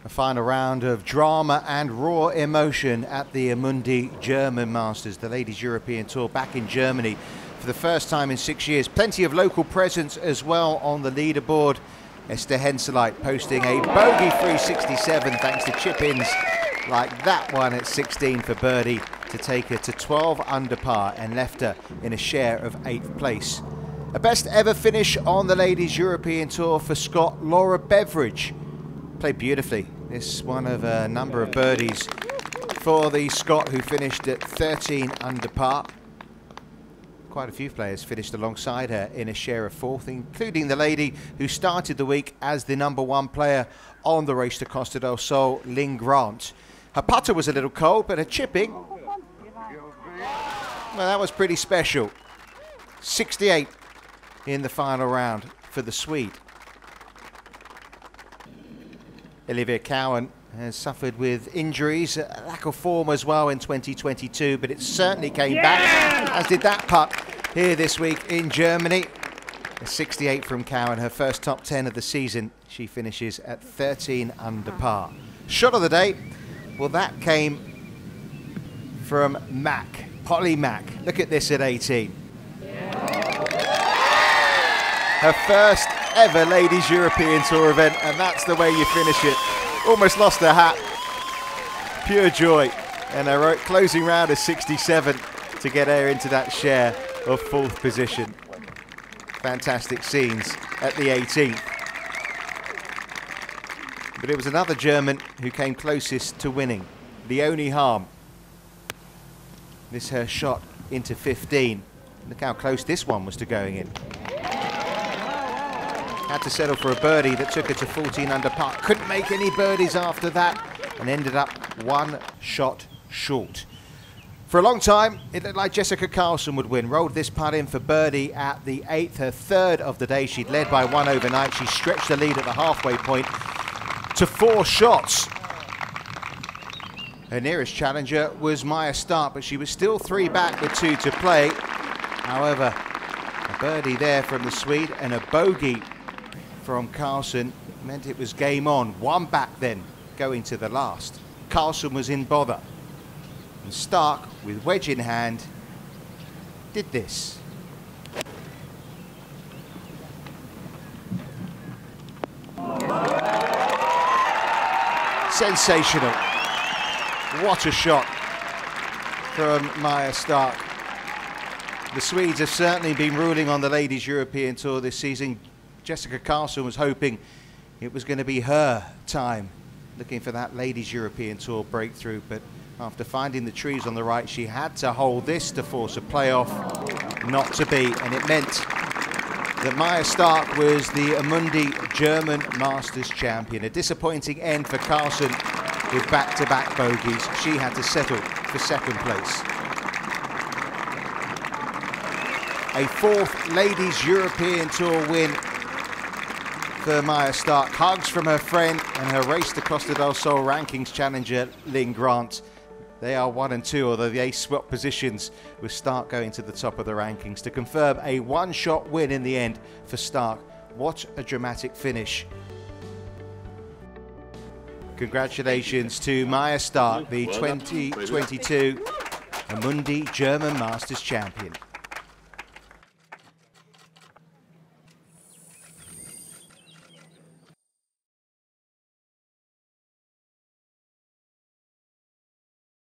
A final round of drama and raw emotion at the Amundi German Masters, the Ladies European Tour back in Germany for the first time in 6 years. Plenty of local presence as well on the leaderboard. Esther Henseleit posting a bogey-free 67 thanks to chip-ins like that one at 16 for birdie to take her to 12 under par and left her in a share of 8th place. A best ever finish on the Ladies European Tour for Scot Laura Beveridge. Played beautifully. This one of a number of birdies for the Scot, who finished at 13 under par. Quite a few players finished alongside her in a share of 4th, including the lady who started the week as the #1 player on the race to Costa del Sol, Lynn Grant. Her putter was a little cold, but her chipping, well, that was pretty special. 68 in the final round for the Swede. Olivia Cowan has suffered with injuries, a lack of form as well in 2022, but it certainly came back, as did that putt here this week in Germany. A 68 from Cowan, her first top 10 of the season. She finishes at 13 under par. Shot of the day, well, that came from Mack, Polly Mack. Look at this at 18. Her first ever Ladies European Tour event, and that's the way you finish it. Almost lost her hat. Pure joy. And her closing round is 67 to get her into that share of 4th position. Fantastic scenes at the 18th. But it was another German who came closest to winning, Leonie Harm. This her shot into 15. Look how close this one was to going in. Had to settle for a birdie that took her to 14 under par. Couldn't make any birdies after that and ended up 1 shot short. For a long time, it looked like Jessica Karlsson would win. Rolled this putt in for birdie at the 8th, her 3rd of the day. She'd led by 1 overnight. She stretched the lead at the halfway point to 4 shots. Her nearest challenger was Maya Stark, but she was still 3 back with 2 to play. However, a birdie there from the Swede and a bogey from Karlsson meant it was game on. 1 back then, going to the last. Karlsson was in bother. And Stark, with wedge in hand, did this. Sensational. What a shot from Maya Stark. The Swedes have certainly been ruling on the Ladies European Tour this season. Jessica Karlsson was hoping it was going to be her time, looking for that Ladies European Tour breakthrough, but after finding the trees on the right, she had to hold this to force a playoff. Not to be, and it meant that Maya Stark was the Amundi German Masters champion. A disappointing end for Karlsson with back-to-back bogeys. She had to settle for 2nd place. A 4th Ladies European Tour win for Maya Stark. Hugs from her friend and her race to Costa del Sol rankings challenger, Lynn Grant. They are 1 and 2, although they swap positions with Stark going to the top of the rankings to confirm a 1-shot win in the end for Stark. What a dramatic finish. Congratulations to Maya Stark, the 2022 Amundi German Masters champion.